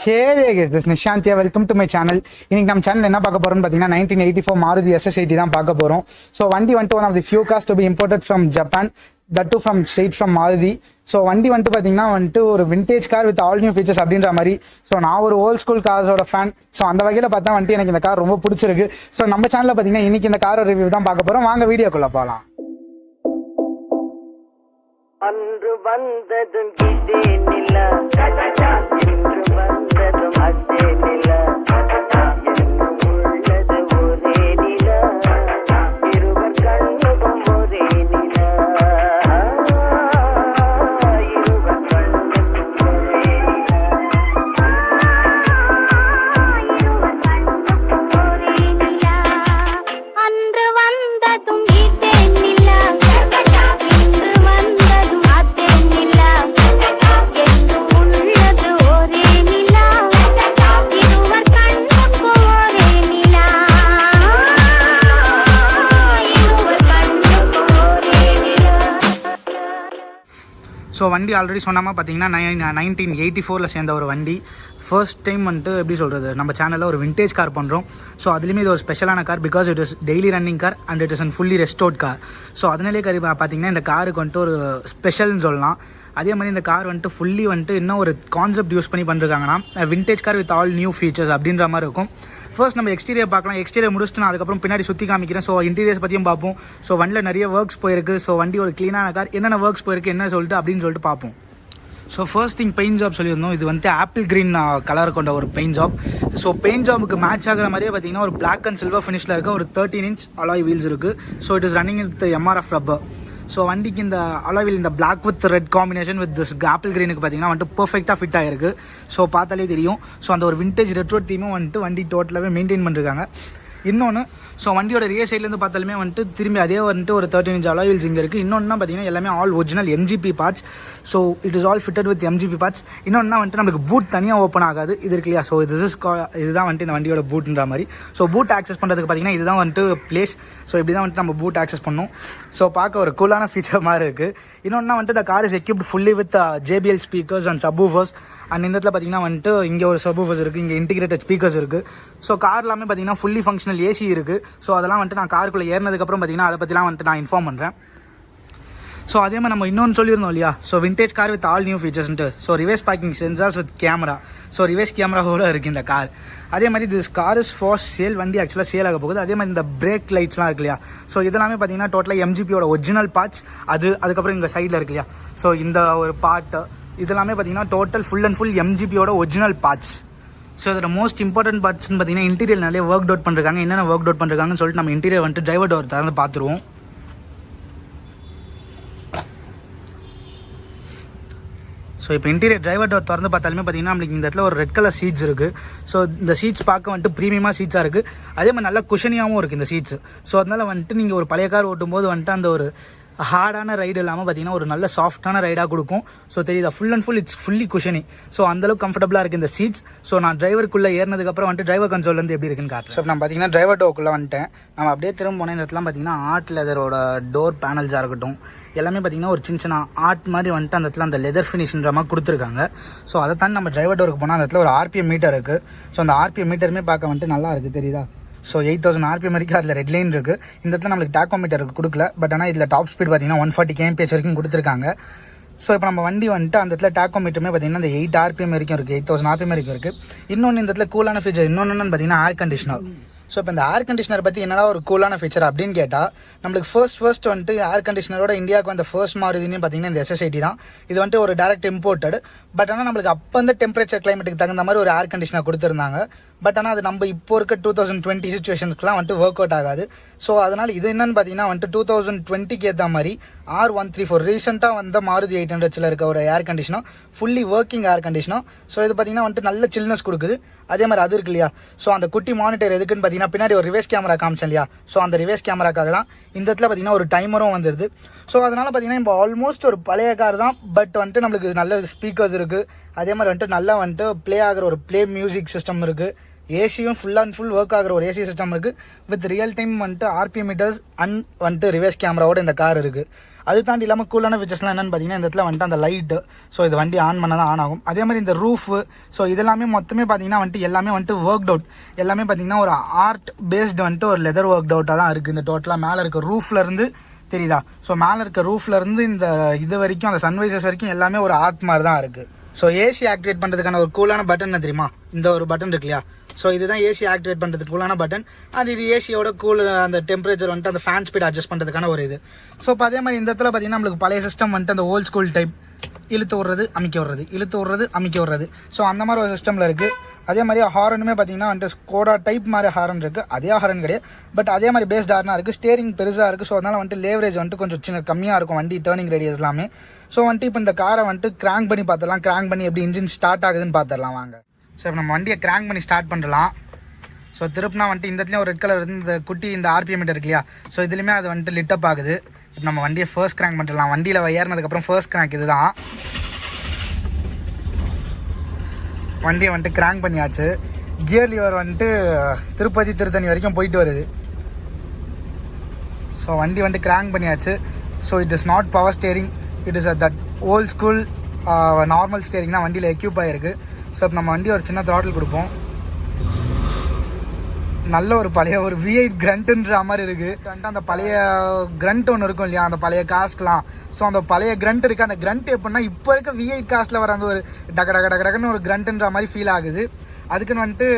சரி திஸ் நிஷாந்தியா, welcome to my channel. இன்னைக்கு நம்ம சேனல் என்ன பார்க்க போறோம்னு பார்த்தீங்கன்னா 1984 Maruti SS80 தான் பார்க்க போறோம். ஸோ வண்டி வந்துட்டு one of the few cars to be imported from Japan, that to from straight from Maruti. So வண்டி வந்துட்டு பார்த்தீங்கன்னா வந்துட்டு ஒரு vintage car with all new features அப்படின்ற மாதிரி. ஸோ நான் ஒரு ஓல்ட் ஸ்கூல் கார்ஸோட ஃபேன். ஸோ அந்த வகையில் பார்த்தா வந்துட்டு எனக்கு இந்த கார் ரொம்ப பிடிச்சிருக்கு. ஸோ நம்ம சேனலில் பார்த்தீங்கன்னா இன்னைக்கு இந்த காரோட ரிவ்யூ தான் பார்க்க போறோம். வாங்க வீடியோக்குள்ள போகலாம். அன்று வந்ததும் இதே நிலா, இன்று வந்ததும் அதே நிலா, என்றும் உள்ளது ஒரே நிலா, இருவர் கண்ணுக்கும் ஒரே நிலா, இருவர் கண்ணுக்கும் ஒரே நிலா, இருவர் கண்ணுக்கும் ஒரே நிலா. அன்று வந்ததும் இதே நிலா, இன்று வந்ததும் அதே நிலா, என்றும் உள்ளது ஒரே நிலா, இருவர் கண்ணுக்கும் ஒரே நிலா, இருவர் கண்ணுக்கும் ஒரே நிலா. ஸோ வண்டி ஆல்ரெடி சொன்னாமல் பார்த்தீங்கன்னா 1984 சேர்ந்த ஒரு வண்டி. ஃபர்ஸ்ட் டைம் வந்துட்டு எப்படி சொல்கிறது, நம்ம சேனலில் ஒரு விண்டேஜ் கார் பண்ணுறோம். ஸோ அதுலேயுமே இது ஒரு ஸ்பெஷலான car, because it is daily running car and it is and fully restored car. So அதனாலே பார்த்தீங்கன்னா இந்த காருக்கு வந்துட்டு ஒரு ஸ்பெஷல்னு சொல்லலாம். அதே மாதிரி இந்த கார் வந்துட்டு ஃபுல்லி வந்துட்டு இன்னும் ஒரு கான்செப்ட் யூஸ் பண்ணி பண்ணிருக்காங்கன்னா vintage car with all new features அப்படின்ற மாதிரி இருக்கும். ஃபர்ஸ்ட் நம்ம எக்ஸ்டீரியர் பார்க்கலாம். எக்ஸ்டீரியர் முடிச்சுட்டு நான் அதுக்கப்புறம் பின்னாடி சுற்றி காமிக்கிறேன். ஸோ இன்டீரியர்ஸ் பற்றியும் பார்ப்போம். ஸோ வண்டியில் நிறைய ஒர்க்ஸ் போயிருக்கு. ஸோ வண்டி ஒரு க்ளீனான கார், என்னென்ன ஒர்க்ஸ் போயிருக்கு என்ன சொல்லிட்டு அப்படின்னு சொல்லிட்டு பார்ப்போம். So first thing paint job சொல்லியிருந்தோம். இது வந்து ஆப்பிள் க்ரீன் கலர் கொண்ட ஒரு பெயிண்ட் ஜாப். ஸோ பெயிண்ட் ஜாபுக்கு மேட்ச் ஆகிற மாதிரியே பார்த்தீங்கன்னா ஒரு பிளாக் அண்ட் சில்வர் ஃபினிஷில் இருக்க ஒரு 13 inch அலாய் வீல்ஸ் இருக்குது. So it is running with MRF rubber. So வண்டிக்கு இந்த அலாய் வீல் இந்த black with red combination with this apple க்ரீனுக்கு பார்த்தீங்கன்னா வந்துட்டு பர்ஃபெக்டாக ஃபிட் ஆகிருக்கு. ஸோ பார்த்தாலே தெரியும். ஸோ அந்த ஒரு விண்டேஜ் ரெட்ரோ தீமும் வந்துட்டு வண்டி டோட்டலாகவே மெயின்டைன் பண்ணிருக்காங்க. இன்னொன்று, ஸோ வண்டியோட ரியர் சைட்லேருந்து பார்த்தாலுமே வந்துட்டு திரும்பி அதே வந்துட்டு ஒரு 13 inch அலாய் வீல்ஸ் இங்கே இருக்குது. இன்னொன்னா பார்த்தீங்கன்னா எல்லாமே all original MGP parts. So it is all fitted with MGP parts. இன்னொன்னா வந்துட்டு நமக்கு பூட் தனியாக ஓப்பன் ஆகாது. இது இருக்கு இல்லையா, ஸோ இதுதான் வந்துட்டு இந்த வண்டியோட பூட்ன்ற மாதிரி. ஸோ பூட் ஆக்சஸ் பண்ணுறதுக்கு பார்த்தீங்கன்னா இதுதான் வந்துட்டு பிளேஸ். ஸோ இப்படி தான் வந்துட்டு நம்ம பூட் ஆக்சஸ் பண்ணணும். ஸோ பார்க்க ஒரு கூலான ஃபீச்சர் மாதிரி இருக்குது. இன்னொன்னா வந்துட்டு இந்த car is equipped fully with JBL speakers and subwoofers. And இந்த இடத்துல பார்த்தீங்கன்னா வந்துட்டு இங்கே ஒரு சப்வூஃபர்ஸ் இருக்குது, இங்கே இன்டிகிரேட்டட் ஸ்பீக்கர்ஸ் இருக்குது. ஸோ கார் எல்லாமே பார்த்தீங்கன்னா ஃபுல்லி ஃபங்க்ஷனல் AC இருக்குது. ஸோ அதெல்லாம் வந்துட்டு நான் காருக்குள்ளே ஏறினதுக்கப்புறம் பார்த்தீங்கன்னா அதை பற்றிலாம் வந்துட்டு நான் இன்ஃபார்ம் பண்ணுறேன். ஸோ அதே மாதிரி நம்ம இன்னொன்று சொல்லியிருந்தோம் இல்லையா, so vintage car with all new ஃபீச்சர்ஸ்ன்ட்டு. So reverse parking sensors with camera. So reverse கேமராவோட இருக்குது இந்த கார். அதே மாதிரி this car is for sale. வண்டி ஆக்சுவலாக சேல் ஆக போகுது. அதே மாதிரி இந்த பிரேக் லைட்ஸ்லாம் இருக்கு இல்லையா, ஸோ இதெல்லாமே பார்த்தீங்கன்னா டோட்டலாக MGPயோட ஒரிஜினல் பார்ட்ஸ். அதுக்கப்புறம் இங்கே சைடில் இருக்கு இல்லையா, ஸோ இந்த ஒரு பார்ட்டு இதெல்லாமே பார்த்தீங்கன்னா டோட்டல் ஃபுல் அண்ட் ஃபுல் MGPயோட ஒரிஜினல் பார்ட்ஸ். ஸோ இதோட மோஸ்ட் இம்பார்ட்டன்ட் பார்ட்ஸ்னு பார்த்தீங்கன்னா இன்டீரியர் நிறைய ஒர்க் அவுட் பண்ணிருக்காங்க. என்னென்ன ஒர்க் அவுட் பண்ணிருக்காங்கன்னு சொல்லிட்டு நம்ம இன்டீரியர் வந்துட்டு டிரைவர் டோர் திறந்து பார்த்துருவோம். ஸோ இப்போ இன்டீரியர் டிரைவர் டோர் திறந்து பார்த்தாலுமே பார்த்தீங்கன்னா நம்மளுக்கு இந்த இடத்துல ஒரு ரெட் கலர் சீட்ஸ் இருக்குது. ஸோ இந்த சீட்ஸ் பார்க்க வந்துட்டு ப்ரீமியமாக சீட்ஸாக இருக்குது. அதே மாதிரி நல்லா குஷனியாகவும் இருக்குது இந்த சீட்ஸ். ஸோ அதனால் வந்துட்டு நீங்கள் ஒரு பழைய கார் ஓட்டும் போது வந்துட்டு அந்த ஒரு ஹார்டான ரைடு இல்லாமல் பார்த்தீங்கன்னா ஒரு நல்ல சாஃப்டான ரைடாக கொடுக்கும். ஸோ தெரியுதா, full and full it's fully cushiony. So அந்தளவுக்கு கம்ஃபர்டபுளாக இருக்குது இந்த சீட்ஸ். ஸோ நான் டிரைவருக்குள்ளே ஏறினதுக்கப்புறம் வந்துட்டு டிரைவர் கன்சோல்லேருந்து எப்படி இருக்குன்னு காட்டுறேன். ஸோ நான் பார்த்தீங்கன்னா டிரைவர் டோருக்குள்ளே வந்துட்டேன். நம்ம அப்படியே திரும்ப போன இடத்துல பார்த்தீங்கன்னா ஆர்ட் லெதரோட டோர் பேனல்ஸாக இருக்கட்டும் எல்லாமே பார்த்தீங்கன்னா ஒரு சின்ன ஆர்ட் மாதிரி வந்துட்டு அந்த இடத்துல அந்த லெதர் ஃபினிஷ்ன்ற மாதிரி கொடுத்துருக்காங்க. ஸோ அதை தான் நம்ம டிரைவர் டோருக்கு போனால் அந்த இடத்துல ஒரு RPM மீட்டர் இருக்குது. ஸோ அந்த RPM மீட்டருமே பார்க்க வந்துட்டு நல்லா இருக்குது, தெரியுதா. ஸோ 8000 RPM வரைக்கும் அதில் ரெட் லைன் இருக்குது. இந்த இடத்துல நம்மளுக்கு டாக்கோமீட்டருக்கு கொடுக்கல, பட் ஆனால் இதில் டாப் ஸ்பீட் பார்த்தீங்கன்னா 140 kmph வரைக்கும் கொடுத்துருக்காங்க. ஸோ இப்போ நம்ம வண்டி வந்துட்டு அந்த இடத்துல டாக்கோமீட்டருமே பார்த்தீங்கன்னா இந்த 8 RPM வரைக்கும் இருக்குது, 8000 RPM வரைக்கும் இருக்குது. இன்னொன்று இந்த இடத்துல கூலான ஃபீச்சர் இன்னொன்று பார்த்தீங்கன்னா ஏர் கண்டிஷனர். ஸோ இப்போ இந்த ஏர் கண்டிஷனர் பற்றி என்னடா ஒரு கூலான ஃபீச்சர் அப்படின்னு கேட்டால், நம்மளுக்கு ஃபர்ஸ்ட் வந்துட்டு ஏர் கண்டிஷனரோட இந்தியாவுக்கு வந்த ஃபர்ஸ்ட் மாறுதினு பார்த்தீங்கன்னா இந்த SS80 தான். இது வந்துட்டு ஒரு டேரக்ட் இம்போர்ட்டட். பட் ஆனால் நம்மளுக்கு அப்போ வந்து டெம்பரேச்சர் கிளைமேட்டுக்கு தகுந்த மாதிரி ஒரு ஏர் கண்டிஷனர் கொடுத்துருந்தாங்க. பட் ஆனால் அது நம்ம இப்போ இருக்க 2020 சுச்சுவேஷன்ஸ்க்குலாம் வந்துட்டு ஒர்க் அவுட் ஆகாது. ஸோ அதனால் இது என்னன்னு பார்த்தீங்கன்னா வந்துட்டு 2020க்கு ஏற்ற மாதிரி R134 ரீசெண்டாக வந்த மாருதி 800 இருக்க ஒரு air conditioner, fully working air conditioner. So இது பார்த்தீங்கன்னா வந்துட்டு நல்ல சில்னஸ் கொடுக்குது. அதே மாதிரி அது இருக்கு இல்லையா, ஸோ அந்த குட்டி மானிட்டர் எதுக்குன்னு பார்த்தீங்கன்னா பின்னாடி ஒரு ரிவர்ஸ் கேமரா காமிச்சேன் இல்லையா, ஸோ அந்த ரிவர்ஸ் கேமராக்காக தான். இந்த இடத்துல பார்த்தீங்கன்னா ஒரு டைமரும் வந்துடுது. ஸோ அதனால் பார்த்தீங்கன்னா இப்போ ஆல்மோஸ்ட் ஒரு பழைய கார் தான், பட் வந்துட்டு நம்மளுக்கு நல்ல ஸ்பீக்கர்ஸ் இருக்குது. அதே மாதிரி வந்துட்டு நல்லா வந்துட்டு ப்ளே ஆகிற ஒரு ப்ளே மியூசிக் சிஸ்டம் இருக்குது. ஏசியும் ஃபுல் அண்ட் ஃபுல் ஒர்க் ஆகிற ஒரு ஏசி சிஸ்டம் இருக்குது. வித் ரியல் டைம் வந்துட்டு ஆர்பிஎம் மீட்டர்ஸ் அண்ட் வந்துட்டு ரிவர்ஸ் கேமராவோட இந்த கார் இருக்குது. அது தாண்டி இல்லாமல் கூலான ஃபீச்சர்ஸ்லாம் என்னென்னு பார்த்தீங்கன்னா இந்த இடத்துல வந்துட்டு அந்த லைட்டு, ஸோ இது வண்டி ஆன் பண்ணால் தான் ஆன் ஆகும். அதே மாதிரி இந்த ரூஃபு, ஸோ இதெல்லாமே மொத்தமே பார்த்தீங்கன்னா வந்துட்டு எல்லாமே வந்துட்டு ஒர்க் அவுட், எல்லாமே பார்த்தீங்கன்னா ஒரு ஆர்ட் பேஸ்டு வந்துட்டு ஒரு லெதர் ஒர்க் அவுட்டாக தான் இருக்குது. இந்த டோட்டலாக மேலே இருக்க ரூஃப்லேருந்து தெரியுதா, ஸோ மேலே இருக்க ரூஃப்லேருந்து இந்த இது வரைக்கும் அந்த சன்வைசர்ஸ் வரைக்கும் எல்லாமே ஒரு ஆர்ட் மாதிரி தான் இருக்குது. ஸோ ஏசி ஆக்டிவேட் பண்ணுறதுக்கான ஒரு கூலான பட்டன் என்ன தெரியுமா, இந்த ஒரு பட்டன் இருக்கு இல்லையா, ஸோ இதுதான் ஏசி ஆக்டிவேட் பண்ணுறதுக்கு கூலான பட்டன். இது ஏசியோட கூல் அந்த டெம்பரேச்சர் வந்துட்டு அந்த ஃபேன் ஸ்பீட் அட்ஜஸ்ட் பண்ணுறதுக்கான ஒரு இது. ஸோ இப்போ அதே மாதிரி இந்த இடத்துல பார்த்தீங்கன்னா நம்மளுக்கு பழைய சிஸ்டம் வந்துட்டு அந்த ஓல்ட் ஸ்கூல் டைப் இழுத்து விட்றது அமைக்க விட்றது, இழுத்து விட்றது அமைக்க விட்றது, ஸோ அந்த மாதிரி ஒரு சிஸ்டமில் இருக்குது. அதே மாதிரி ஹாரனுமே பார்த்தீங்கன்னா வந்துட்டு ஸ்கோடா டைப் மாதிரி ஹாரன் இருக்குது, அதே ஹாரன் கிடையாது, பட் அதே மாதிரி பேஸ்ட் ஹாரனாக இருக்குது. ஸ்டேரிங் பெருசாக இருக்குது, ஸோ அதனால் வந்துட்டு லேவரேஜ் வந்துட்டு கொஞ்சம் சின்ன கம்மியாக இருக்கும் வண்டி டேர்னிங் ரேடியஸ் எல்லாமே. ஸோ வந்துட்டு இப்போ இந்த காரை வந்துட்டு கிராங்க் பண்ணி பார்த்துடலாம், கிராங்க் பண்ணி எப்படி இன்ஜின் ஸ்டார்ட் ஆகுதுன்னு பார்த்துடலாம் வாங்க. ஸோ இப்போ நம்ம வண்டியை கிராங்க் பண்ணி ஸ்டார்ட் பண்ணலாம். ஸோ திருப்பினா வந்துட்டு இந்த இடத்துலையும் ஒரு ரெட் கலர் இந்த குட்டி இந்த ஆர்பிஎம் மீட்டர் இருக்கு இல்லையா, ஸோ இதுலையுமே அது வந்துட்டு லிட்டப் ஆகுது. இப்போ நம்ம வண்டியை ஃபர்ஸ்ட் கிராங்க் பண்ணிடலாம். வண்டியில் ஏறினதுக்கப்புறம் ஃபர்ஸ்ட் கிராங்க் இது தான். வண்டியை வந்துட்டு கிராங்க் பண்ணியாச்சு. கியர் லிவர் வந்துட்டு திருப்பதி திருத்தணி வரைக்கும் போயிட்டு வருது. ஸோ வண்டி வந்துட்டு கிராங்க் பண்ணியாச்சு. So it is not power steering, it is that old school normal steering தான் வண்டியில் எக்யூப் ஆகிருக்கு. ஸோ இப்போ நம்ம வண்டி ஒரு சின்ன த்ராட்டில் கொடுப்போம். நல்ல ஒரு பழைய ஒரு V8 கிரண்ட்டுன்ற மாதிரி இருக்குது. அந்த பழைய கிரண்ட் ஒன்று இருக்கும் இல்லையா, அந்த பழைய காஸ்ட்லாம், ஸோ அந்த பழைய கிரண்ட் இருக்குது. அந்த கிரண்ட் எப்படின்னா இப்போ இருக்க V8 காஸ்ட்டில் வர அந்த ஒரு டக்கு ஒரு கிரண்ட்டுன்ற மாதிரி ஃபீல் ஆகுது. அதுக்குன்னு வந்துட்டு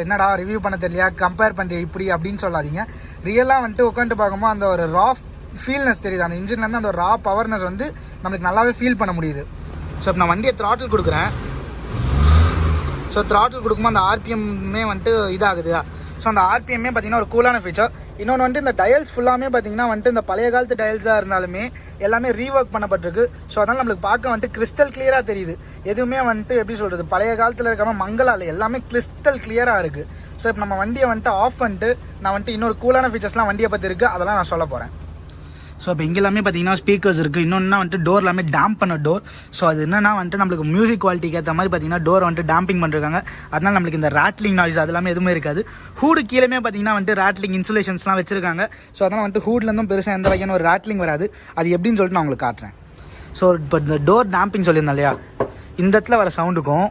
என்னடா ரிவ்யூ பண்ண தெரியலையா, கம்பேர் பண்ணுற இப்படி அப்படின்னு சொல்லாதீங்க. ரியலாக வந்துட்டு உட்காந்துட்டு பார்க்கும்போது அந்த ஒரு ரா ஃபீல்னஸ் தெரியுது, அந்த இன்ஜின்லேருந்து அந்த ஒரு ரா பவர்னஸ் வந்து நம்மளுக்கு நல்லாவே ஃபீல் பண்ண முடியுது. ஸோ இப்போ நான் வண்டியை த்ராட்டில் கொடுக்குறேன். ஸோ த்ராட்டில் கொடுக்கும்போது அந்த ஆர்பிஎம்மே வந்துட்டு இதாகுது. ஸோ அந்த ஆர்பிஎம்மே பார்த்தீங்கன்னா ஒரு கூலான ஃபீச்சர். இன்னொன்று வந்துட்டு இந்த டயல்ஸ் ஃபுல்லாமே பார்த்தீங்கன்னா வந்துட்டு இந்த பழைய காலத்து டயல்ஸாக இருந்தாலுமே எல்லாமே ரீஒர்க் பண்ணப்பட்டிருக்கு. ஸோ அதனால் நம்மளுக்கு பார்க்க வந்துட்டு கிறிஸ்டல் கிளியராக தெரியுது. எதுவுமே வந்துட்டு எப்படி சொல்கிறது, பழைய காலத்தில் இருக்காமல் மங்களால் எல்லாமே கிறிஸ்டல் கிளியராக இருக்குது. ஸோ இப்போ நம்ம வண்டியை வந்துட்டு ஆஃப் பண்ணிட்டு நான் வந்துட்டு இன்னொரு கூலான ஃபீச்சர்ஸ்லாம் வண்டியை பற்றி இருக்குது, அதெல்லாம் நான் சொல்ல போகிறேன். ஸோ இப்போ இங்கே எல்லாமே பார்த்தீங்கன்னா ஸ்பீக்கர்ஸ் இருக்குது. இன்னொன்னா வந்துட்டு டோர் எல்லாமே டேம்ப் பண்ண டோர். ஸோ அது என்னன்னா வந்துட்டு நம்மளுக்கு மியூசிக் குவாலிட்டிக்கு ஏற்ற மாதிரி பார்த்தீங்கன்னா டோர் வந்துட்டு டேம்பிங் பண்ணிருக்காங்க. அதனால் நம்மளுக்கு இந்த ராட்லிங் நாய்ஸ் அது எல்லாமே எதுவுமே இருக்காது. ஹூடு கீழே பார்த்தீங்கன்னா வந்துட்டு ராட்லிங் இன்சுலேஷன்ஸ்லாம் வச்சிருக்காங்க. ஸோ அதனால் வந்துட்டு ஹூட்லேருந்தும் பெருசாக எந்த வகையான ஒரு ராட்லிங் வராது. அது எப்படின்னு சொல்லிட்டு நான் உங்களுக்கு காட்டுறேன். ஸோ இப்போ இந்த டோர் டேம்பிங் சொல்லியிருந்தேன் இல்லையா, இந்த இடத்துல வர சவுண்டுக்கும்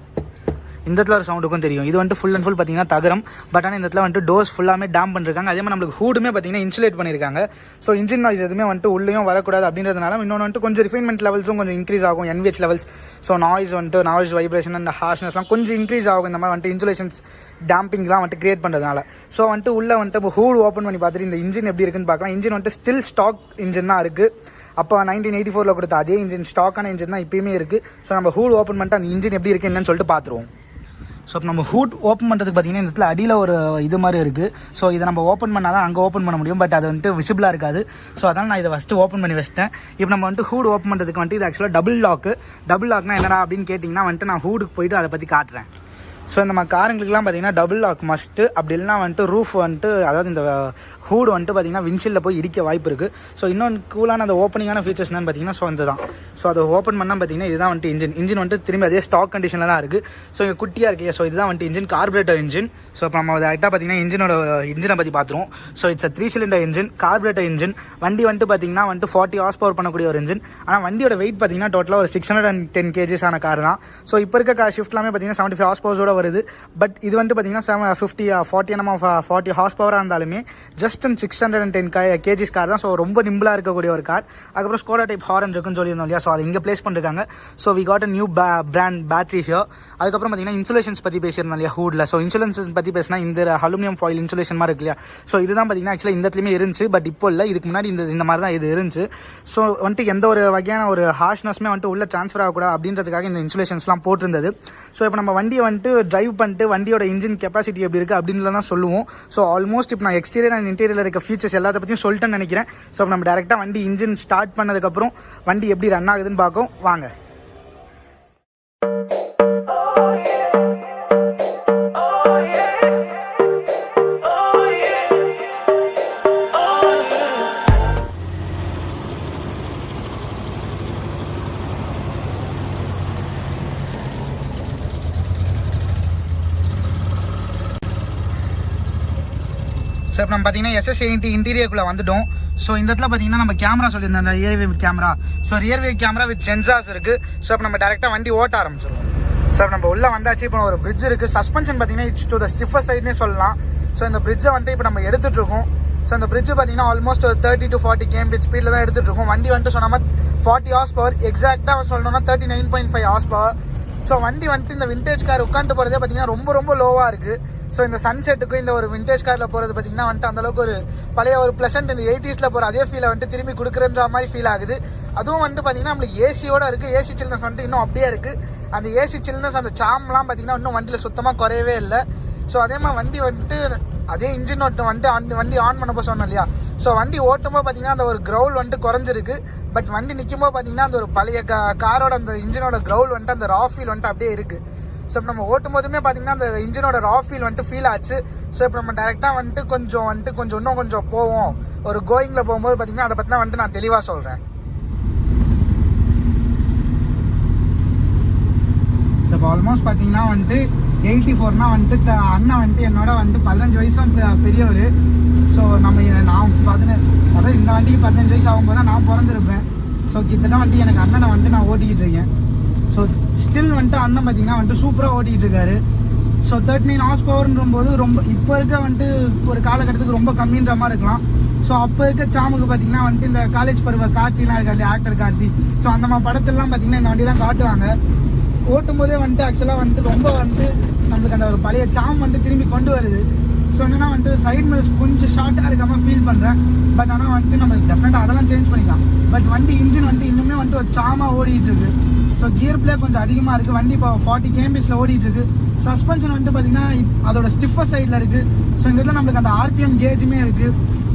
இந்த இடத்துல ஒரு சவுண்டுக்கும் தெரியும். இது வந்துட்டு ஃபுல் அண்ட் ஃபுல் பார்த்தீங்கன்னா தகரம். பட் ஆனால் இந்த இடத்துல வந்துட்டு டோர்ஸ் ஃபுல்லாமே டேம்ப் பண்ணிருக்காங்க. அதே மாதிரி நம்மளுக்கு ஹூடுமே பார்த்தீங்கன்னா இன்சுலேட் பண்ணியிருக்காங்க. ஸோ இன்ஜின் நாய்ஸ் எதுவுமே வந்துட்டு உள்ளேயும் வரக்கூடாது அப்படின்றதுனால இன்னொன்று வந்துட்டு கொஞ்சம் ரிஃபைன்மெண்ட் லெவல்ஸும் கொஞ்சம் இன்க்ரீஸ் ஆகும். NVH லெவல்ஸ், ஸோ நாய்ஸ் வந்துட்டு நாய்ஸ் வைப்ரேஷன் அண்ட் ஹார்ஷ்னஸ்லாம் கொஞ்சம் இன்க்ரீஸ் ஆகும் இந்த மாதிரி வந்துட்டு இன்சுலேஷன்ஸ் டேம்பிங்லாம் வந்துட்டு கிரியேட் பண்ணுறதுனால. ஸோ வந்துட்டு உள்ளே வந்துட்டு இப்போ ஹூடு ஓப்பன் பண்ணி பார்த்துட்டு இந்த இன்ஜின் எப்படி இருக்குன்னு பார்க்கலாம். இன்ஜின் வந்துட்டு ஸ்டில் ஸ்டாக் இன்ஜின் தான் இருக்குது. அப்போ 1984 கொடுத்த அதே இன்ஜின் ஸ்டாக்கான இன்ஜின் தான் இப்போயுமே இருக்குது. ஸோ நம்ம ஹூட் ஓப்பன் பண்ணிட்டு அந்த இன்ஜின் எப்படி இருக்குது என்னன்னு சொல்லிட்டு பார்த்துருவோம். ஸோ இப்போ நம்ம ஹூட் ஓப்பன் பண்ணுறதுக்கு பார்த்தீங்கன்னா இந்த இடத்துல அடியில் ஒரு இது மாதிரி இருக்குது. ஸோ இதை நம்ம ஓப்பன் பண்ணால் தான் அங்கே ஓப்பன் பண்ண முடியும். பட் அது வந்துட்டு விசிபிளாக இருக்காது. ஸோ அதனால் நான் இதை ஃபஸ்ட்டு ஓப்பன் பண்ணி வச்சிட்டேன். இப்போ நம்ம வந்துட்டு ஹூட் ஓப்பன் பண்ணுறதுக்கு வந்துட்டு இது ஆக்சுவலாக டபுள் லாக்னா என்னடா அப்படின்னு கேட்டிங்கன்னா வந்துட்டு நான் ஹூடுக்கு போயிட்டு அதை பற்றி காட்டுறேன். ஸோ இந்த மாதிரி காருங்களுக்குலாம் பார்த்தீங்கன்னா டபுள் லாக் மஸ்ட்டு. அப்படி இல்லைனா வந்துட்டு ரூஃப் வந்துட்டு அதாவது இந்த ஹூடு வந்துட்டு பார்த்தீங்கன்னா விண்ட்ஷீல்டில் போய் இடிக்க வாய்ப்பு இருக்குது. ஸோ இன்னொன்று கூலான அந்த ஓப்பனிங்கான ஃபீச்சர்ஸ் என்னன்னு பார்த்தீங்கன்னா ஸோ இந்த தான். ஸோ அதை ஓப்பன் பண்ணால் பார்த்தீங்கன்னா இதுதான் வந்துட்டு இன்ஜின் வந்துட்டு திரும்பி அதே ஸ்டாக் கண்டிஷனில் தான் இருக்குது. ஸோ இங்கே குட்டியாக இருக்கு. ஸோ இதுதான் வந்துட்டு இன்ஜின், கார்பரேட்டர் இன்ஜின். ஸோ இப்போ நம்ம டேரெக்டாக பார்த்தீங்கன்னா இன்ஜினை பற்றி பார்த்துருவோம். So it's 3 cylinder engine, carburettor engine. வண்டி வந்துட்டு பார்த்தீங்கன்னா வந்துட்டு 40 ஹார்ஸ் பவர் பண்ணக்கூடிய ஒரு இன்ஜின். ஆனால் வண்டியோட வெயிட் பார்த்தீங்கன்னா டோட்டலாக ஒரு 610 kgs ஆன கார் தான். ஸோ இப்போ இருக்க கார் ஷிஃப்ட்லாமே பார்த்தீங்கன்னா 75 ஹார்ஸ் பவர்ஸோட வருது. பட் இது வந்துட்டு பார்த்தீங்கன்னா 40 ஹார்ஸ் பவராக இருந்தாலுமே ஜஸ்ட் 610 kgs கார் தான். ஸோ ரொம்ப நிம்பிளாக இருக்கக்கூடிய ஒரு கார். அதுக்கப்புறம் ஸ்கோடா டைப் ஹாரன் இருக்குன்னு சொல்லியிருந்தோம் இல்லையா, ஸோ அதை இங்கே பிளேஸ் பண்ணிருக்காங்க. So we got a new brand battery here. அதுக்கப்புறம் பார்த்தீங்கன்னா இன்சுலேஷன்ஸ் பற்றி பேசியிருந்தோம் இல்லையா ஹூடில். ஸோ இன்சுலேஷன்ஸ் பற்றி பேசினா இந்த அலுமினியம் ஃபாயில் இன்சுலேஷன் மாதிரி இருக்கு இல்லையா, ஸோ இதுதான் பார்த்தீங்கன்னா ஆக்சுவலாக இந்த இடத்துலையுமே இருந்துச்சு. பட் இப்போ இல்லை, இதுக்கு முன்னாடி இந்த மாதிரி தான் இது இருந்துச்சு. ஸோ வந்துட்டு எந்த ஒரு வகையான ஒரு ஹார்ஷ்னஸ்மே வந்துட்டு உள்ள ட்ரான்ஸ்ஃபர் ஆகக்கூடாது அப்படின்றதுக்காக இந்த இன்சுலேஷன்ஸ்லாம் போட்டிருந்தது. ஸோ இப்போ நம்ம வண்டியை வந்துட்டு டிரைவ் பண்ணிட்டு வண்டியோட இன்ஜின் கெப்பாசிட்டி எப்படி இருக்குது அப்படின்னு தான் சொல்லுவோம். ஸோ ஆல்மோஸ்ட் இப்போ நான் எக்ஸ்டீரியர் அண்ட் இன்டீரியரில் இருக்க ஃபீச்சர்ஸ் எல்லாத்த பற்றியும் சொல்லிட்டேன்னு நினைக்கிறேன். ஸோ நம்ம டேரெக்டாக வண்டி இன்ஜின் ஸ்டார்ட் பண்ணதுக்கப்புறம் வண்டி எப்படி ரன் ஆகுதுன்னு பார்க்கும் வாங்க. ஸோ இப்போ நம்ம பார்த்தீங்கன்னா SS80 இன்டீரியருக்குள்ளே வந்துட்டோம். ஸோ இந்த இடத்துல பார்த்தீங்கன்னா நம்ம கேமரா சொல்லியிருந்தோம், அந்த rear view camera. So rear view camera with sensors இருக்குது. ஸோ இப்போ நம்ம டேரெக்டாக வண்டி ஓட்ட ஆரம்பிச்சிடுவோம். ஸோ இப்போ நம்ம உள்ளே வந்தாச்சு. இப்போ ஒரு பிரிட்ஜ் இருக்குது. சஸ்பென்ஷன் பார்த்தீங்கன்னா இட்ஸ் டு த ஸ்டிஃபர் சைட்னே சொல்லலாம். ஸோ இந்த பிரிட்ஜை வந்துட்டு இப்போ நம்ம எடுத்துகிட்ருக்கோம். ஸோ இந்த பிரிட்ஜ் பார்த்தீங்கன்னா ஆல்மோஸ்ட் ஒரு 30 to 40 km ஸ்பீடில் தான் எடுத்துகிட்ருக்கோம். வண்டி வந்துட்டு சொன்னால் 40 horsepower, எக்ஸாக்டாக சொல்லணும்னா 39.5 horsepower. ஸோ வண்டி வந்துட்டு இந்த விண்டேஜ் கார் உட்காந்துட்டு போகிறதே பார்த்தீங்கன்னா ரொம்ப லோவாக இருக்குது. ஸோ இந்த சன்செட்டுக்கும் இந்த ஒரு விண்டேஜ் காரில் போகிறது பார்த்தீங்கன்னா வந்துட்டு அந்தளவுக்கு ஒரு பழைய ஒரு ப்ளசன்ட் இந்த 80s போகிற அதே ஃபீலை வந்துட்டு திரும்பி கொடுக்குறன்ற மாதிரி ஃபீல் ஆகுது. அதுவும் வந்துட்டு பார்த்தீங்கன்னா நம்மளுக்கு ஏசியோடு இருக்குது. ஏசி சில்னஸ் வந்துட்டு இன்னும் அப்படியே இருக்குது. அந்த ஏசி சில்னஸ் அந்த சாம்லாம் பார்த்தீங்கன்னா இன்னும் வண்டியில் சுத்தமாக குறையவே இல்லை. ஸோ அதே மாதிரி வண்டி வந்துட்டு அதே இன்ஜின் வந்துட்டு வண்டி ஆன் பண்ணப்போ சொன்னோம் இல்லையா. ஸோ வண்டி ஓட்டும்போது பார்த்தீங்கன்னா அந்த ஒரு கிரவுல் வந்துட்டு குறைஞ்சிருக்கு. பட் வண்டி நிற்கும்போது பார்த்தீங்கன்னா அந்த ஒரு பழைய காரோட அந்த இன்ஜினோட கிரவுல் வந்துட்டு அந்த ரா ஃபீல் வந்துட்டு அப்படியே இருக்குது. ஸோ இப்போ நம்ம ஓட்டும் போதுமே பார்த்தீங்கன்னா அந்த இன்ஜினோட ரா ஃபீல் வந்துட்டு ஃபீல் ஆச்சு. ஸோ இப்போ நம்ம டேரெக்டாக வந்துட்டு கொஞ்சம் இன்னும் கொஞ்சம் போவோம். ஒரு கோயிங்கில் போகும்போது பார்த்தீங்கன்னா அதை பற்றினா வந்துட்டு நான் தெளிவாக சொல்கிறேன். ஸோ இப்போ ஆல்மோஸ்ட் பார்த்தீங்கன்னா வந்துட்டு 84னா வந்துட்டு அண்ணன் வந்துட்டு என்னோட வந்துட்டு 15 வயசும் பெரியவர். ஸோ நான் அதாவது இந்த வண்டிக்கு 15 வயசு ஆகும்போது தான் நான் பிறந்திருப்பேன். ஸோ கிட்டத்தட்ட வந்துட்டு எனக்கு அண்ணனை வந்துட்டு நான் ஓட்டிக்கிட்டு இருக்கேன். ஸோ ஸ்டில் வந்துட்டு அண்ணன் பார்த்தீங்கன்னா வந்துட்டு சூப்பராக ஓட்டிகிட்டு இருக்காரு. ஸோ 39 horsepowerன்ற போது ரொம்ப இப்போ இருக்க வந்துட்டு ஒரு காலகட்டத்துக்கு ரொம்ப கம்மின்ற மாதிரி இருக்கலாம். ஸோ அப்போ இருக்க சாமுக்கு பார்த்தீங்கன்னா வந்துட்டு இந்த காலேஜ் பருவ கார்த்திலாம் இருக்கா இல்லையா, ஆக்டர் கார்த்தி. ஸோ அந்த மாதிரி படத்திலலாம் பார்த்தீங்கன்னா இந்த வண்டி தான் காட்டுவாங்க. ஓட்டும் போதே வந்துட்டு ஆக்சுவலாக வந்துட்டு ரொம்ப வந்துட்டு நம்மளுக்கு அந்த ஒரு பழைய சாம் வந்துட்டு திரும்பி கொண்டு வருது. ஸோ என்னன்னா வந்துட்டு சைட் மிரர்ஸ் கொஞ்சம் ஷார்ட்டாக இருக்காமல் ஃபீல் பண்ணுறேன். பட் ஆனால் வந்துட்டு நம்ம டெஃபினட்டாக அதெல்லாம் சேஞ்ச் பண்ணிக்கலாம். பட் வண்டி இன்ஜின் வந்துட்டு இன்னுமே வந்துட்டு ஒரு சாமாக ஓடிட்டு இருக்கு. ஸோ கியர் பிளே கொஞ்சம் அதிகமாக இருக்குது. வண்டி இப்போ 40 km ஓடிட்டு இருக்கு. சஸ்பென்ஷன் வந்துட்டு பார்த்தீங்கன்னா அதோட ஸ்டிஃபர் சைடில் இருக்குது. ஸோ இந்த இதில் நம்மளுக்கு அந்த RPM கேஜுமே இருக்குது.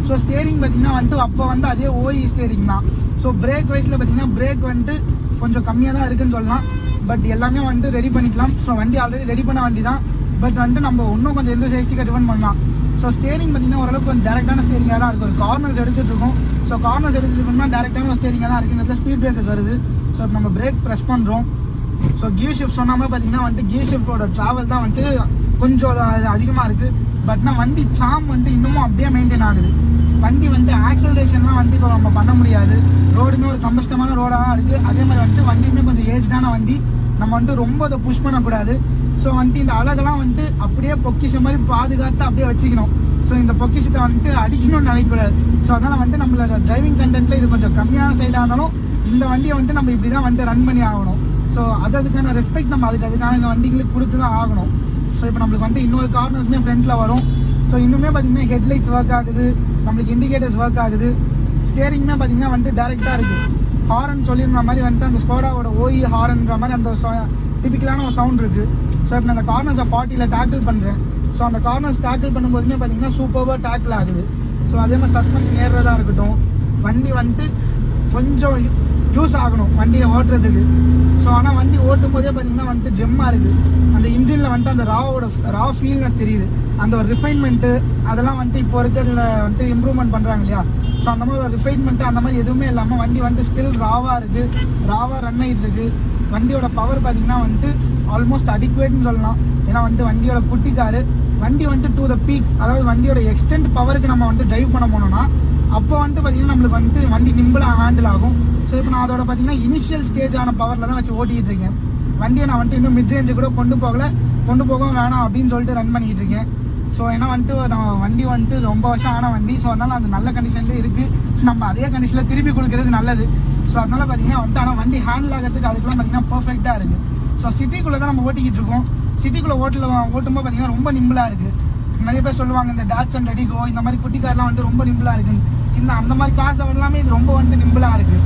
ஸோ ஸ்டேரிங் பார்த்தீங்கன்னா வந்துட்டு அப்போ வந்து அதே OE ஸ்டேரிங் தான். ஸோ பிரேக் வைஸில் பார்த்தீங்கன்னா பிரேக் வந்துட்டு கொஞ்சம் கம்மியாக தான் இருக்குன்னு சொல்லலாம். பட் எல்லாமே வந்துட்டு ரெடி பண்ணிக்கலாம். ஸோ வண்டி ஆல்ரெடி ரெடி பண்ண வண்டி தான். பட் வந்துட்டு நம்ம இன்னும் கொஞ்சம் எந்த சேஃப்டிக்காக டிஃபன் பண்ணலாம். ஸோ ஸ்டேரிங் பார்த்தீங்கன்னா ஓரளவுக்கு கொஞ்சம் டேரெக்டான ஸ்டேரிங்காக தான் இருக்குது. ஒரு கார்னர்ஸ் எடுத்துகிட்டு இருக்கோம். ஸோ கார்னர்ஸ் எடுத்துகிட்டு இருக்கோம்னா டேரெக்டான ஸ்டேரிங்காக தான் இருக்குது. இந்த இடத்துல ஸ்பீட் பிரேக்கர்ஸ் வருது. ஸோ நம்ம பிரேக் ப்ரெஸ் பண்ணுறோம். ஸோ கியர் ஷிஃப்ட் சொன்னாமல் பார்த்தீங்கன்னா வந்துட்டு கியர் ஷிஃப்டோட ட்ராவல் தான் வந்துட்டு கொஞ்சம் அதிகமாக இருக்குது. பட்னா வண்டி சாம் வந்துட்டு இன்னமும் அப்படியே மெயின்டைன் ஆகுது. வண்டி வந்துட்டு ஆக்சலரேஷன்லாம் வந்துட்டு இப்போ நம்ம பண்ண முடியாது. ரோடுமே ஒரு கம்பஸ்டமான ரோடாக தான் இருக்குது. அதே மாதிரி வந்துட்டு வண்டியுமே கொஞ்சம் ஏஜ்டான வண்டி. நம்ம வந்துட்டு ரொம்ப அதை புஷ் பண்ணக்கூடாது. ஸோ வந்துட்டு இந்த அழகெல்லாம் வந்துட்டு அப்படியே பொக்கிஷம் மாதிரி பாதுகாத்து அப்படியே வச்சுக்கணும். ஸோ இந்த பொக்கிஷத்தை வந்துட்டு அடிக்கணும்னு நினைக்கக்கூடாது. ஸோ அதனால் வந்துட்டு நம்மளோட டிரைவிங் கண்டென்ட்டில் இது கொஞ்சம் கம்மியான சைடாக இருந்தாலும் இந்த வண்டியை வந்துட்டு நம்ம இப்படி தான் வந்துட்டு ரன் பண்ணி ஆகணும். ஸோ அதுக்கான ரெஸ்பெக்ட் நம்ம அதுக்கான வண்டிங்களுக்கு கொடுத்து தான் ஆகணும். ஸோ இப்போ நம்மளுக்கு வந்துட்டு இன்னொரு கார்னர்ஸுமே ஃப்ரண்ட்டில் வரும். ஸோ இன்னுமே பார்த்தீங்கன்னா ஹெட்லைட்ஸ் ஒர்க் ஆகுது, நம்மளுக்கு இண்டிகேட்டர்ஸ் ஒர்க் ஆகுது. ஸ்டேரிங்குமே பார்த்தீங்கன்னா வந்துட்டு டேரெக்டாக இருக்குது. ஹாரன் சொல்லியிருந்த மாதிரி வந்துட்டு அந்த ஸ்கோடாவோட OE ஹாரன்ற மாதிரி அந்த டிபிக்கலான ஒரு சவுண்ட் இருக்குது. ஸோ இப்போ நான் அந்த கார்னர்ஸை 40ல் டேக்கிள் பண்ணுறேன். ஸோ அந்த கார்னர்ஸ் டேக்கிள் பண்ணும்போதுமே பார்த்தீங்கன்னா சூப்பராக டேக்கிள் ஆகுது. ஸோ அதே மாதிரி சஸ்பென்ஷன் ஏறுறதா இருக்கட்டும், வண்டி வந்துட்டு கொஞ்சம் யூஸ் ஆகணும் வண்டியை ஓட்டுறதுக்கு. ஸோ ஆனால் வண்டி ஓட்டும் போதே பார்த்தீங்கன்னா வந்துட்டு ஜெம்மாக இருக்குது. அந்த இன்ஜினில் வந்துட்டு அந்த ரா ஃபீல்னஸ் தெரியுது. அந்த ஒரு ரிஃபைன்மெண்ட்டு அதெல்லாம் வந்துட்டு இப்போ இருக்கிறதுல வந்துட்டு இம்ப்ரூவ்மெண்ட் பண்ணுறாங்க இல்லையா. ஸோ அந்த மாதிரி ஒரு ரிஃபைன்மெண்ட்டு அந்த மாதிரி எதுவுமே இல்லாமல் வண்டி வந்துட்டு ஸ்டில் ராவாக இருக்குது, ராவாக ரன் ஆகிட்டு இருக்குது. வண்டியோட பவர் பார்த்தீங்கன்னா வந்துட்டு ஆல்மோஸ்ட் அடிக்குவேட்னு சொல்லலாம். ஏன்னா வந்துட்டு வண்டியோட குட்டி காரு, வண்டி வந்துட்டு டு த பீக், அதாவது வண்டியோட எக்ஸ்டெண்ட் பவருக்கு நம்ம வந்துட்டு ட்ரைவ் பண்ண போனோம்னா அப்போ வந்துட்டு பார்த்தீங்கன்னா நம்மளுக்கு வந்துட்டு வண்டி நிம்பிளாக ஹேண்டில் ஆகும். ஸோ இப்போ நான் அதோட பார்த்தீங்கன்னா இனிஷியல் ஸ்டேஜான பவரில் தான் வச்சு ஓட்டிகிட்டு இருக்கேன். வண்டியை நான் வந்துட்டு இன்னும் மிட் ரேஞ்சு கூட கொண்டு போகவும் வேணாம் அப்படின்னு சொல்லிட்டு ரன் பண்ணிக்கிட்டு இருக்கேன். ஸோ ஏன்னா வந்துட்டு நான் வண்டி வந்துட்டு ரொம்ப வருஷம் ஆன வண்டி. ஸோ அதனால் அந்த நல்ல கண்டிஷன்லேயே இருக்குது. நம்ம அதே கண்டிஷனில் திருப்பி கொடுக்குறது நல்லது. ஸோ அதனால் பார்த்தீங்கன்னா வந்துட்டு ஆனால் வண்டி ஹேண்டில் ஆகிறதுக்கு அதுக்கெல்லாம் பார்த்தீங்கன்னா பர்ஃபெக்டாக இருக்குது. ஸோ சிட்டிக்குள்ளே தான் நம்ம ஓட்டிக்கிட்டு இருக்கோம். சிட்டிக்குள்ளே ஓட்டும்போது பார்த்தீங்கன்னா ரொம்ப நிம்பிளாக இருக்குது. நிறைய பேர் சொல்லுவாங்க இந்த டாட்ஸ் அண்ட் ரெடிகோ இந்த மாதிரி குட்டி கார்லாம் வந்துட்டு ரொம்ப நிம்பிளாக இருக்குன்னு. அந்த மாதிரி காசை எல்லாமே இது ரொம்ப வந்துட்டு நிம்பிளாக இருக்குது.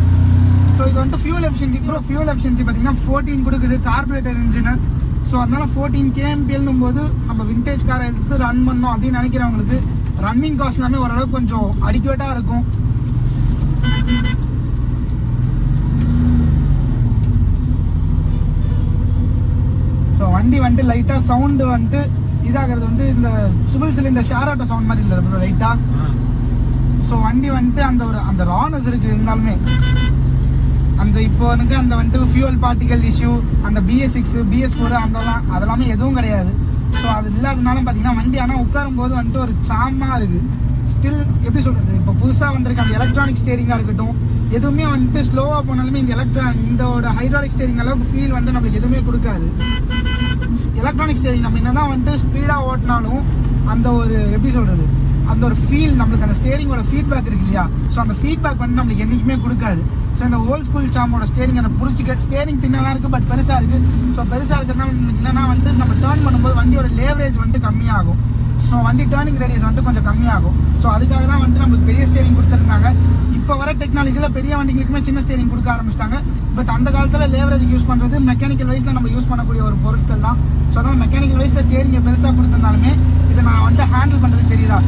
ஸோ இது வந்துட்டு ஃபியூல் எஃபிஷியன்சி பார்த்தீங்கன்னா 14 கொடுக்குது, கார்பரேட்டர் இன்ஜினு. ஸோ அதனால் 14 kmpl போது நம்ம விண்டேஜ் காரை எடுத்து ரன் பண்ணோம் அப்படின்னு நினைக்கிறவங்களுக்கு ரன்னிங் காஸ்ட் எல்லாமே ஓரளவுக்கு கொஞ்சம் அடிக்குவேட்டாக இருக்கும். ஸோ வண்டி வந்துட்டு லைட்டாக சவுண்டு வந்துட்டு இதாகிறது வந்து இந்த சுபில் சிலிண்டர் ஷேர் ஆட்டோ சவுண்ட் மாதிரி இல்லை லைட்டாக. ஸோ வண்டி வந்துட்டு அந்த ரானஸ் இருக்குது. இருந்தாலுமே அந்த இப்போ எனக்கு அந்த வந்துட்டு ஃபியூவல் பார்ட்டிகல் இஷ்யூ, அந்த BS6 BS4 அதெல்லாமே எதுவும் கிடையாது. ஸோ அது இல்லாததுனால பார்த்தீங்கன்னா வண்டி ஆனால் உட்காரும் போது வந்துட்டு ஒரு சாமாக இருக்குது. ஸ்டில் எப்படி சொல்கிறது, இப்போ புதுசாக வந்திருக்க அந்த எலக்ட்ரானிக் ஸ்டேரிங்காக இருக்கட்டும், எதுவுமே வந்துட்டு ஸ்லோவாக போனாலுமே இதோட ஹைட்ராலிக் ஸ்டேரிங் அளவுக்கு ஃபீல் வந்து நம்மளுக்கு எதுவுமே கொடுக்காது. எலக்ட்ரானிக் ஸ்டேரிங் நம்ம என்ன தான் வந்துட்டு ஸ்பீடாக ஓட்டினாலும் அந்த ஒரு எப்படி சொல்கிறது, அந்த ஒரு ஃபீல் நம்மளுக்கு அந்த ஸ்டேரிங்கோட ஃபீட்பேக் இருக்கு இல்லையா, ஸோ அந்த ஃபீட்பேக் வந்து நம்மளுக்கு என்றைக்குமே கொடுக்காது. ஸோ இந்த ஓல்ட் ஸ்கூல் சாமோட ஸ்டேரிங் அந்த பிடிச்சிக்க ஸ்டேரிங் தின்னதாக இருக்குது, பட் பெருசாக இருக்குது. ஸோ பெருசாக இருக்கிறதுனால என்னென்னா வந்து நம்ம டேர்ன் பண்ணும்போது வண்டியோட லேவரேஜ் வந்துட்டு கம்மியாகும். ஸோ வண்டி டேர்னிங் ரேடியஸ் வந்துட்டு கொஞ்சம் கம்மியாகும். ஸோ அதுக்காக தான் வந்துட்டு நம்மளுக்கு பெரிய ஸ்டேரிங் கொடுத்துருந்தாங்க. இப்போ வர டெக்னாலஜியில் பெரிய வண்டிகளுக்குமே சின்ன ஸ்டேரிங் கொடுக்க ஆரம்பிச்சிட்டாங்க. பட் அந்த காலத்தில் லேவரேஜ் யூஸ் பண்ணுறது மெக்கானிக்கல் வைஸில் நம்ம யூஸ் பண்ணக்கூடிய ஒரு பொருட்கள் தான். ஸோ அதான் மெக்கானிக்கல் வைஸில் ஸ்டேரிங்கை பெருசாக கொடுத்துருந்தாலுமே இதை நான் வந்துட்டு ஹேண்டில் பண்ணுறது தெரியுதா.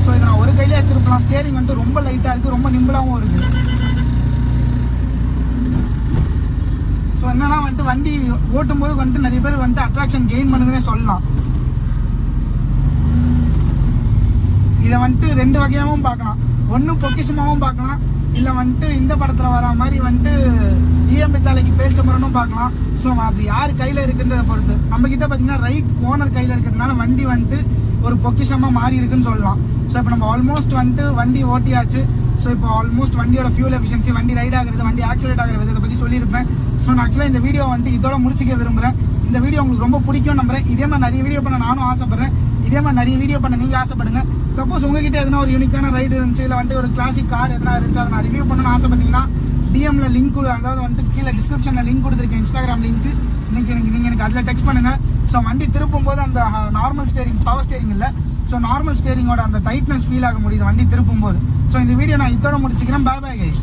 ஸோ இதை நான் ஒரு கையிலே திருப்பலாம். ஸ்டேரிங் வந்துட்டு ரொம்ப லைட்டாக இருக்குது, ரொம்ப நிம்பிளாகவும் இருக்குது. ஸோ என்னன்னா வந்துட்டு வண்டி ஓட்டும்போது வந்துட்டு நிறைய பேர் வந்துட்டு அட்ராக்ஷன் கெயின் பண்ணுதுன்னே சொல்லலாம். இதை வந்துட்டு ரெண்டு வகையாகவும் பார்க்கலாம். ஒன்று பொக்கிஷமாகவும் பார்க்கலாம், இல்லை வந்துட்டு இந்த படத்தில் வர மாதிரி வந்துட்டு ஈயம்பித்தாலைக்கு பேச்ச முறனும் பார்க்கலாம். ஸோ அது யார் கையில் இருக்குன்றதை பொறுத்து. நம்மக்கிட்ட பார்த்தீங்கன்னா ரைட் ஓனர் கையில் இருக்கிறதுனால வண்டி வந்துட்டு ஒரு பொக்கிஷமாக மாறி இருக்குன்னு சொல்லலாம். ஸோ இப்போ நம்ம ஆல்மோஸ்ட் வந்துட்டு வண்டி ஓட்டியாச்சு. ஸோ இப்போ ஆல்மோஸ்ட் வண்டியோட ஃபியூல் எஃபிஷியன்சி, வண்டி ரைட் ஆகிறது, வண்டி ஆக்சிலேட் ஆகிற விதத்தை பற்றி சொல்லியிருப்பேன். ஸோ நான் ஆக்சுவலாக இந்த வீடியோ வந்துட்டு இதோட முடிச்சிக்க விரும்புகிறேன். இந்த வீடியோ உங்களுக்கு ரொம்ப பிடிக்கும் நம்புறேன். இதே மாதிரி நிறைய வீடியோ பண்ண நானும் ஆசைப்படுறேன். இதே மாதிரி நிறைய வீடியோ பண்ண நீங்கள் ஆசைப்படுங்க. சப்போஸ் உங்ககிட்ட எதனா ஒரு யூனிக்கான ரைடு இருந்துச்சு, இல்லை வந்துட்டு ஒரு கிளாசிக் கார் எதனா இருந்துச்சு, அதை நான் ரிவ்யூ பண்ணணும்னு ஆசைப்பட்டீங்கன்னா டிஎம்ல லிங்க் அதாவது வந்துட்டு கீழே டிஸ்கிரிப்ஷனில் லிங்க் கொடுத்துருக்கேன், இன்ஸ்டாகிராம் லிங்க். நீங்கள் எனக்கு அதில் டெக்ஸ்ட் பண்ணுங்கள். ஸோ வண்டி திருப்பும் போது அந்த நார்மல் ஸ்டேரிங், பவர் ஸ்டேரிங் இல்லை, ஸோ நார்மல் ஸ்டேரிங்கோட அந்த டைட்னஸ் ஃபீல் ஆக முடியுது வண்டி திருப்பும் போது. ஸோ இந்த வீடியோ நான் இதோட முடிச்சுக்கிறேன். பாய் பாய் கைஸ்.